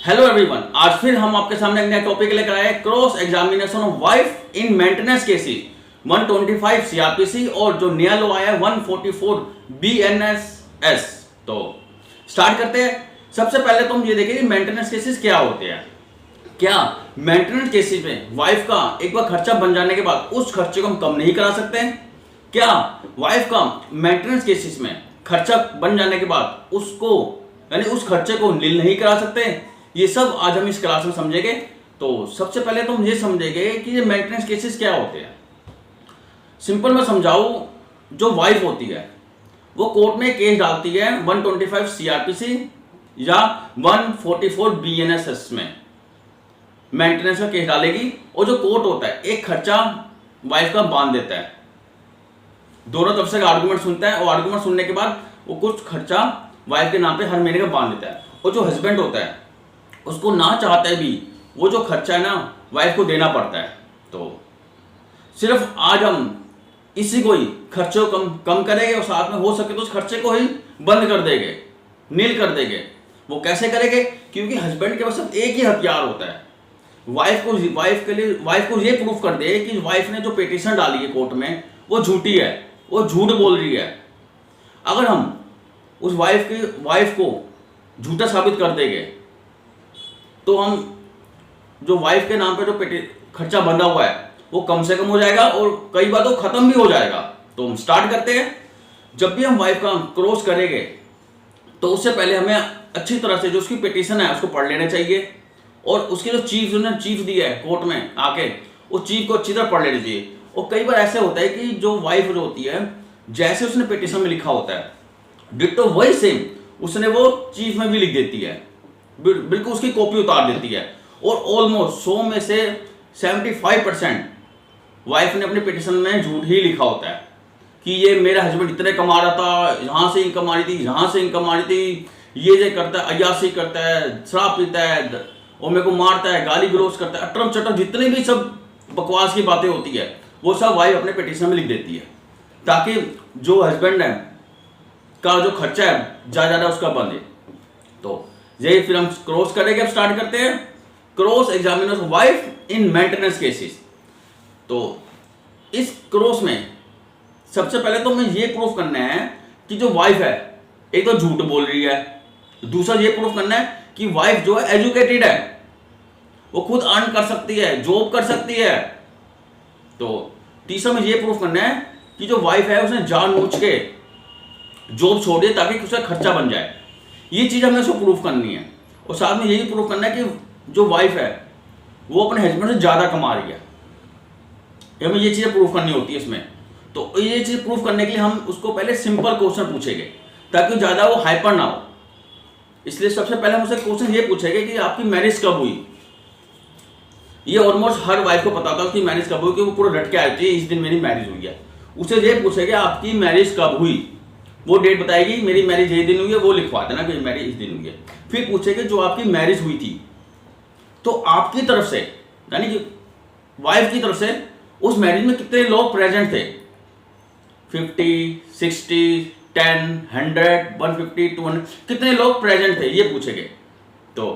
Hello everyone, आज फिर हम आपके सामने एक नया टॉपिक लेकर आए हैं। Cross examination of wife in maintenance cases 125 CrPC और जो नया लो आया है 144 बीएनएसएस। तो स्टार्ट करते हैं। सबसे पहले तो हम ये देखें कि मेंटेनेंस केसेस क्या होते हैं। क्या मेंटेनेंस केसेस में वाइफ का एक बार खर्चा बन जाने के बाद उस खर्चे को हम कम नहीं करा सकते हैं? क्या वाइफ का मेंटेनेंस केसेस में खर्चा बन जाने के बाद उसको यानी उस खर्चे को नील नहीं करा सकते? ये सब आज हम इस क्लास में समझेंगे। तो सबसे पहले तो हम ये समझेंगे कि ये मेंटेनेंस केसेस क्या होते हैं। सिंपल में समझाऊं, जो वाइफ होती है वो कोर्ट में केस डालती है 125 सीआरपीसी या 144 बीएनएसएस में मेंटेनेंस का केस डालेगी, और जो कोर्ट होता है एक खर्चा वाइफ का बांध देता है। दोनों तरफ से आर्गुमेंट सुनता है और आर्गुमेंट सुनने के बाद वो कुछ खर्चा वाइफ के नाम पे हर महीने का बांध देता है, और जो हस्बैंड होता है उसको ना चाहते भी वो जो खर्चा है ना वाइफ को देना पड़ता है। तो सिर्फ आज हम इसी को ही खर्चे को कम करेंगे और साथ में हो सके तो उस खर्चे को ही बंद कर देंगे, नील कर देंगे। वो कैसे करेंगे? क्योंकि हस्बैंड के पास सिर्फ एक ही हथियार होता है। वाइफ को ये प्रूफ कर दे कि वाइफ ने जो पिटीशन डाली है कोर्ट में वो झूठी है, वो झूठ बोल रही है। अगर हम उस वाइफ को झूठा साबित कर देंगे तो हम जो वाइफ के नाम पे जो खर्चा बंधा हुआ है वो कम से कम हो जाएगा और कई बार तो खत्म भी हो जाएगा। तो हम स्टार्ट करते हैं। जब भी हम वाइफ का क्रॉस करेंगे तो उससे पहले हमें अच्छी तरह से जो उसकी पिटीशन है उसको पढ़ लेना चाहिए, और उसके जो चीफ दिया है कोर्ट में आके उस चीफ को अच्छी तरह पढ़ लेना चाहिए। और कई बार ऐसे होता है कि जो वाइफ जो होती है जैसे उसने पिटीशन में लिखा होता है डिट्टो वही सेम उसने वो चीफ में भी लिख देती है, बिल्कुल उसकी कॉपी उतार देती है। और ऑलमोस्ट 100 में से 75% वाइफ ने अपने पिटीशन में झूठ ही लिखा होता है कि ये मेरा हस्बैंड इतने कमा रहा था, यहाँ से इनकम आ रही थी, यहाँ से इनकम आ रही थी, ये करता है, अय्याशी करता है, शराब पीता है और मेरे को मारता है, गाली गलौज करता है, अटरम चटम जितने भी सब बकवास की बातें होती है वो सब वाइफ अपने पिटीशन में लिख देती है, ताकि जो हस्बैंड है का जो खर्चा है ज़्यादा उसका बंधे। तो यही फिर हम क्रॉस करेंगे। अब स्टार्ट करते हैं cross examination of wife in maintenance cases. तो इस क्रॉस में सबसे पहले तो हमें ये प्रूफ करना है कि जो वाइफ है एक तो झूठ बोल रही है, दूसरा ये प्रूफ करना है कि वाइफ जो है एजुकेटेड है, वो खुद अर्न कर सकती है, जॉब कर सकती है। तो तीसरा में ये प्रूफ करना है कि जो वाइफ है उसने जानबूझ के जॉब छोड़ दी ताकि उसका खर्चा बन जाए। ये चीज़ हमें उसको प्रूफ करनी है, और साथ में यही प्रूफ करना है कि जो वाइफ है वो अपने हस्बैंड से ज़्यादा कमा रही है। हमें ये चीज़ें प्रूफ करनी होती है इसमें। तो ये चीज़ प्रूफ करने के लिए हम उसको पहले सिंपल क्वेश्चन पूछेंगे ताकि ज़्यादा वो हाइपर ना हो। इसलिए सबसे पहले हम उससे क्वेश्चन ये पूछेंगे कि आपकी मैरिज कब हुई। ये ऑलमोस्ट हर वाइफ को पता था कि मैरिज कब हुई, कि वो पूरा रट के आई थी इस दिन मेरी मैरिज हुई है। उससे ये पूछेंगे आपकी मैरिज कब हुई, वो डेट बताएगी, मेरी मैरिज ये दिन हुई है, वो लिखवा देना कि मैरिज इस दिन हुई है। फिर पूछेंगे जो आपकी मैरिज हुई थी तो आपकी तरफ से यानी कि वाइफ की तरफ से उस मैरिज में कितने लोग प्रेजेंट थे, 50, 60, 10, 100, 150, 200 कितने लोग प्रेजेंट थे, ये पूछेंगे। तो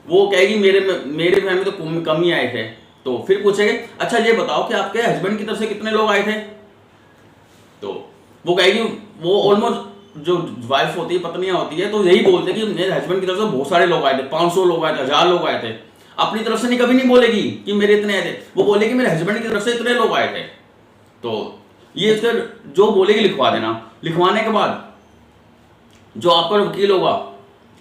वो कहेगी मेरे फैमिली तो कम ही आए थे। तो फिर पूछेंगे अच्छा ये बताओ कि आपके हस्बैंड की तरफ से कितने लोग आए थे। तो वो कहेगी, वो ऑलमोस्ट जो वाइफ होती है पत्नियां होती है तो यही बोलते हैं कि मेरे हस्बैंड की तरफ से बहुत सारे लोग आए थे, 500 लोग आए थे, 1000 लोग आए थे। अपनी तरफ से कभी नहीं बोलेगी कि मेरे इतने आए थे, वो बोलेगी मेरे हस्बैंड की तरफ से इतने लोग आए थे। तो ये फिर जो बोलेगी लिखवा देना। लिखवाने के बाद जो आपका वकील होगा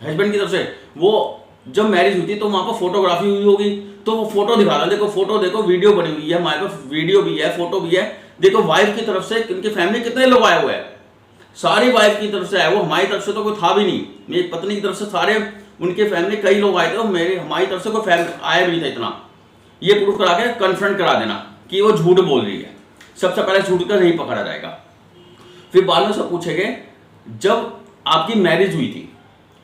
हस्बैंड की तरफ से, वो जब मैरिज हुई थी तो वहां पर फोटोग्राफी हुई होगी तो वो फोटो दिखा देना, देखो फोटो देखो, वीडियो बनी हुई है हमारे पास, वीडियो भी है, फोटो भी है, देखो वाइफ की तरफ से उनकी फैमिली कितने लोग आए हुए हैं। सारी वाइफ की तरफ से आए, वो हमारी तरफ से तो कोई था भी नहीं, मेरी पत्नी की तरफ से सारे उनके फैमिली कई लोग आए थे और हमारी तरफ से कोई फैमिली आया भी नहीं था इतना। ये प्रूफ करा के कन्फ्रंट करा देना कि वो झूठ बोल रही है। सबसे पहले झूठ का नहीं पकड़ा जाएगा। फिर बाद में सब पूछेंगे जब आपकी मैरिज हुई थी,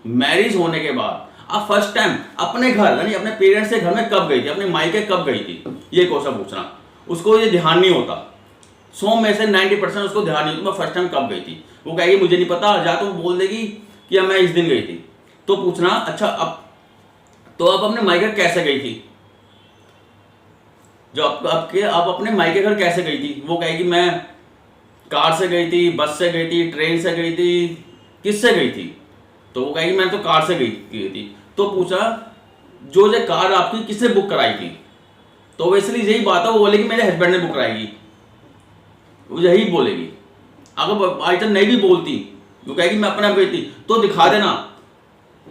मैरिज होने के बाद आप फर्स्ट टाइम अपने घर यानी अपने पेरेंट्स के घर में कब गई थी, अपने मायके कब गई थी, ये क्वेश्चन पूछना। उसको ये ध्यान नहीं होता, 100 में से 90% उसको ध्यान नहीं होता मैं फर्स्ट टाइम कब गई थी। वो कहेगी मुझे नहीं पता, या तो बोल देगी कि मैं इस दिन गई थी। तो पूछना अच्छा अब तो आप अपने मायके कैसे गई थी, जो आप अपने मायके घर कैसे गई थी? वो कहेगी मैं कार से गई थी, बस से गई थी, ट्रेन से गई थी, किससे गई थी? तो वो कहेगी मैं तो कार से गई थी। तो पूछा जो कार आपकी किसने बुक कराई थी? तो वैसे यही बात है, वो बोलेगी मेरे हस्बैंड ने बुक कराई, वो यही बोलेगी। अगर आइटम नहीं भी बोलती, वो कहेगी मैं अपने आप गई थी, तो दिखा देना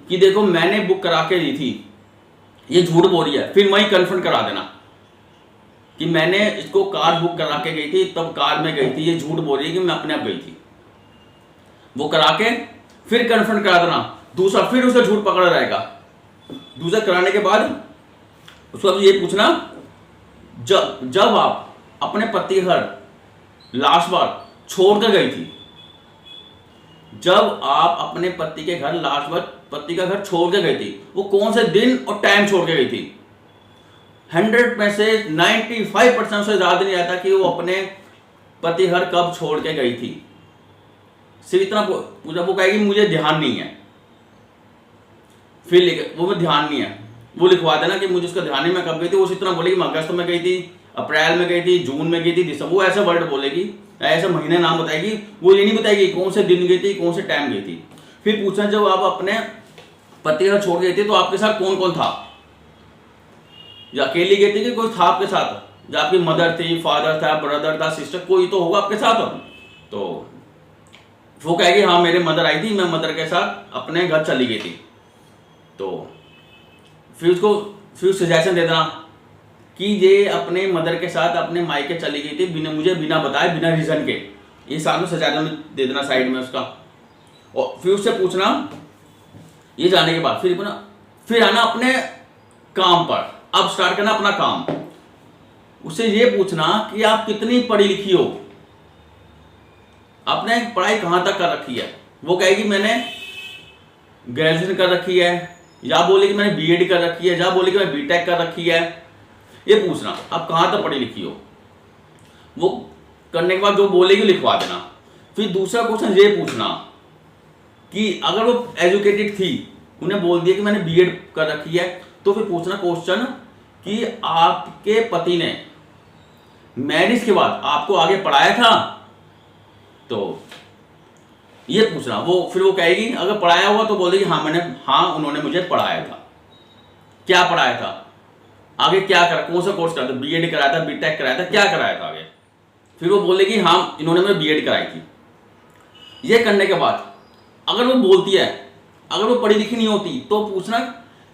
कि देखो मैंने बुक करा के दी थी, ये झूठ बोल रही है, फिर वही कन्फर्म करा देना कि मैंने इसको कार बुक करा के गई थी, तब कार में गई थी, ये झूठ बोल रही है कि मैं अपने आप गई थी। वो करा के फिर कन्फर्म करा देना, दूसरा फिर उसे झूठ पकड़ा जाएगा। दूसरा कराने के बाद उसको अब ये पूछना, जब आप अपने पति घर लास्ट बार छोड़ कर गई थी, जब आप अपने पति के घर लास्ट बार पति का घर छोड़ के गई थी, वो कौन से दिन और टाइम छोड़ के गई थी? 100 में से 95% से ज्यादा नहीं आता कि वो अपने पति घर कब छोड़ के गई थी। सिर्फ इतना पूछा, वो कहेगी मुझे ध्यान नहीं है, फिर वो ध्यान नहीं है, वो लिखवा देना कि मुझे उसका ध्यान नहीं, मैं कब गई थी। वो इतना बोलेगी मैं अगस्त में गई थी, अप्रैल में गई थी, जून में गई थी, दिसंबर, वो ऐसे वर्ड बोलेगी, ऐसे महीने नाम बताएगी। वो ये नहीं बताएगी कौन से दिन गई थी, कौन से टाइम गई थी। फिर पूछना जब आप अपने पति घर छोड़ गई थी तो आपके साथ कौन कौन था? या अकेली गई थी कि कोई था आपके साथ? जो आपकी मदर थी, फादर था, ब्रदर था, सिस्टर, कोई तो होगा आपके साथ। तो वो कहेगी हाँ मेरे मदर आई थी, मैं मदर के साथ अपने घर चली गई थी। तो फिर फिर सजेशन दे देना कि ये अपने मदर के साथ अपने मायके चली गई थी मुझे बिना बताए, बिना रीजन के। ये साथ में सजेशन दे देना साइड में उसका। और फिर उससे पूछना, ये जाने के बाद फिर आना अपने काम पर। अब स्टार्ट करना अपना काम। उससे ये पूछना कि आप कितनी पढ़ी लिखी हो, आपने पढ़ाई कहां तक कर रखी है? वो कहेगी मैंने ग्रेजुएशन कर रखी है, या बोलेगी मैंने बीएड कर रखी है, या बोलेगी मैं बीटेक कर रखी है। ये पूछना आप कहां तक पढ़ी लिखी हो। वो करने के बाद जो बोलेगी लिखवा देना। फिर दूसरा क्वेश्चन ये पूछना कि अगर वो एजुकेटेड थी, उन्हें बोल दिया कि मैंने बीएड कर रखी है, तो फिर पूछना क्वेश्चन कि आपके पति ने मैरिज के बाद आपको आगे पढ़ाया था? तो ये पूछना। फिर वो कहेगी अगर पढ़ाया हुआ तो बोल देगी हाँ उन्होंने मुझे पढ़ाया था। क्या पढ़ाया था, आगे क्या करा, कौन सा कोर्स कराया था, बीएड कराया था, बीटेक कराया था, क्या कराया था आगे? फिर वो बोलेगी हाँ इन्होंने मुझे बीएड कराई थी। ये करने के बाद अगर वो बोलती है, अगर वो पढ़ी लिखी नहीं होती, तो पूछना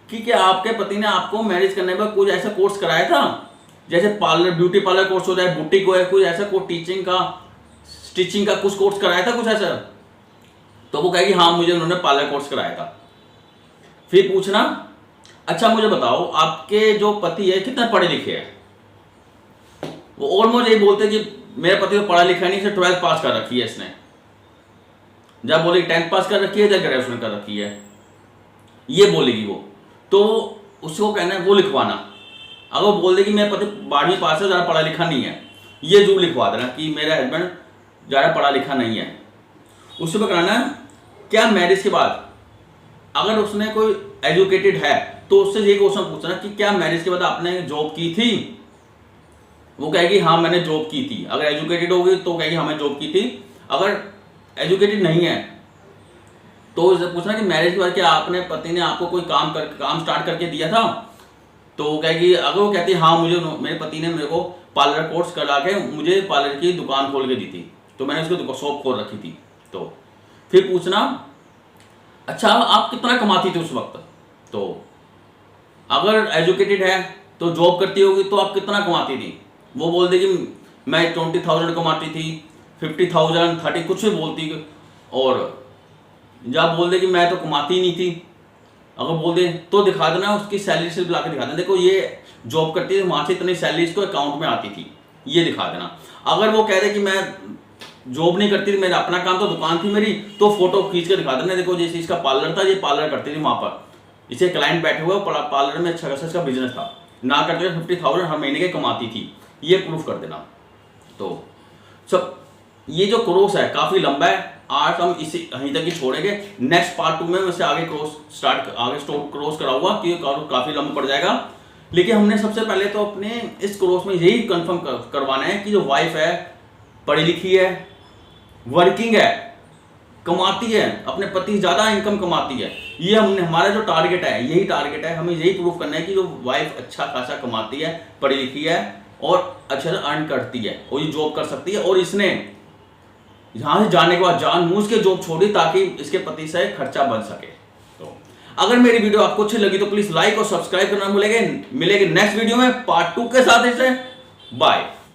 कि क्या आपके पति ने आपको मैरिज करने पर कुछ ऐसा कोर्स कराया था, जैसे पार्लर, ब्यूटी पार्लर कोर्स हो जाए, बुटीक हो, कुछ ऐसा कोर्स, टीचिंग का, स्टिचिंग का कुछ कोर्स कराया था, कुछ ऐसा? तो वो कहेगी हाँ मुझे उन्होंने पार्लर कोर्स कराया था। फिर पूछना अच्छा मुझे बताओ आपके जो पति है कितना पढ़े लिखे हैं? वो ऑलमोस्ट यही बोलते कि मेरा पति तो पढ़ा लिखा नहीं, सिर्फ 12th पास कर रखी है इसने। जब बोलेगी 10th पास कर रखी है, जब ग्रेजुएशन कर रखी है, ये बोलेगी वो। तो उसको कहना है वो लिखवाना। अगर वो बोल देगी मेरा पति 12वीं पास है, ज़्यादा पढ़ा लिखा नहीं है, ये जरूर लिखवा देना कि मेरा हस्बैंड ज़्यादा पढ़ा लिखा नहीं है। उससे पर कराना क्या मैरिज के बाद अगर उसने कोई एजुकेटेड है तो उससे ये क्वेश्चन पूछना कि क्या मैरिज के बाद आपने जॉब की थी? वो कहेगी हाँ मैंने जॉब की थी। अगर एजुकेटेड होगी तो कहेगी हाँ मैं जॉब की थी। अगर एजुकेटेड नहीं है तो उससे पूछना कि मैरिज के बाद क्या आपने पति ने आपको कोई काम स्टार्ट करके दिया था? तो वो कहेगी, अगर वो कहती है हाँ मुझे मेरे पति ने मेरे को पार्लर कोर्स करा के मुझे पार्लर की दुकान खोल के दी थी, तो मैंने उसको शॉप खोल रखी थी। तो फिर पूछना अच्छा आप कितना कमाती थी उस वक्त? तो अगर एजुकेटेड है तो जॉब करती होगी तो आप कितना कमाती थी? वो बोल देगी मैं 20,000 कमाती थी, 50,000, 30, कुछ भी बोलती। और जब बोल दे कि मैं तो कमाती नहीं थी, अगर बोल दे तो दिखा देना उसकी सैलरी स्लिप ला के दिखा देना, देखो ये जॉब करती थी वहाँ से इतनी सैलरी इसको अकाउंट में आती थी, ये दिखा देना। अगर वो कह दे कि मैं जॉब नहीं करती थी, मेरा अपना काम तो दुकान थी मेरी, तो फोटो खींच के दिखा देना, देखो जैसे इसका पार्लर था, ये पार्लर करती थी वहाँ पर, इसे क्लाइंट बैठे हुए पार्लर में अच्छा खासा इसका बिजनेस था, ना करते 50,000 हर महीने के कमाती थी, ये प्रूफ कर देना। तो सब ये जो क्रॉस है काफी लंबा है। आज हम इसी यहीं तक ही छोड़ेंगे। नेक्स्ट पार्ट 2 में वैसे आगे क्रॉस कराऊंगा क्योंकि काफी लंबा पड़ जाएगा। लेकिन हमने सबसे पहले तो अपने इस क्रॉस में यही कंफर्म करवाना है कि जो वाइफ है पढ़ी लिखी है, वर्किंग है, कमाती है, अपने पति ज्यादा इनकम कमाती है। ये हमने हमारा जो टारगेट है, यही टारगेट है। हमें यही प्रूव करना है कि जो वाइफ अच्छा खासा कमाती है, पढ़ी लिखी है और अच्छे से अर्न करती है और ये जॉब कर सकती है। और इसने यहाँ से जाने के बाद जानबूझ के जॉब छोड़ी ताकि इसके पति से खर्चा बन सके। तो अगर मेरी वीडियो आपको अच्छी लगी तो प्लीज लाइक और सब्सक्राइब करना भूलेंगे। मिलेंगे नेक्स्ट वीडियो में पार्ट 2 के साथ। इसे बाय।